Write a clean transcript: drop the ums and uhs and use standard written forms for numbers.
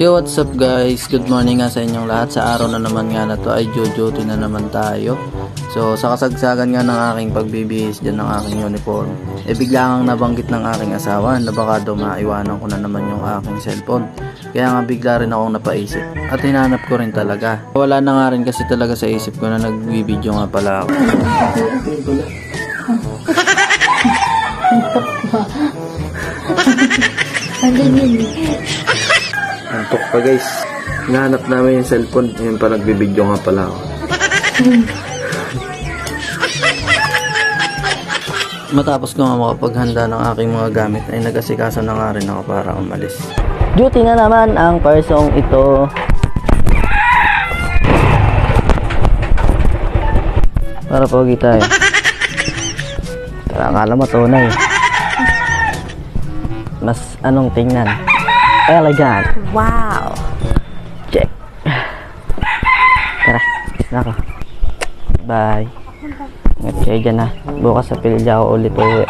Yo, what's up guys? Good morning nga sa inyong lahat. Sa araw na naman nga na to ay duty na naman tayo. So sa kasagsagan nga ng aking pagbibihis dyan ng aking uniform, bigla kang nabanggit ng aking asawa na baka daw maiwanan ko na naman yung aking cellphone. Kaya nga bigla rin akong napaisip at hinanap ko rin talaga. Wala na nga rin kasi talaga sa isip ko na nagbibideo nga pala ako. Antok pa guys. Hinahanap namin yung cellphone. Yun pa nagbibideo nga pala ako. Matapos ko nga makapaghanda ng aking mga gamit ay nag-asikaso na nga rin ako para umalis. Duty na naman ang persong ito. Para pogi tayo. Tara, akala mo tunay. Mas anong tingnan? Elegant. Wow. Check. Tara, nako. Bye. Ingat kayo dyan ha. Bukas sa pilya ako ulit uwi.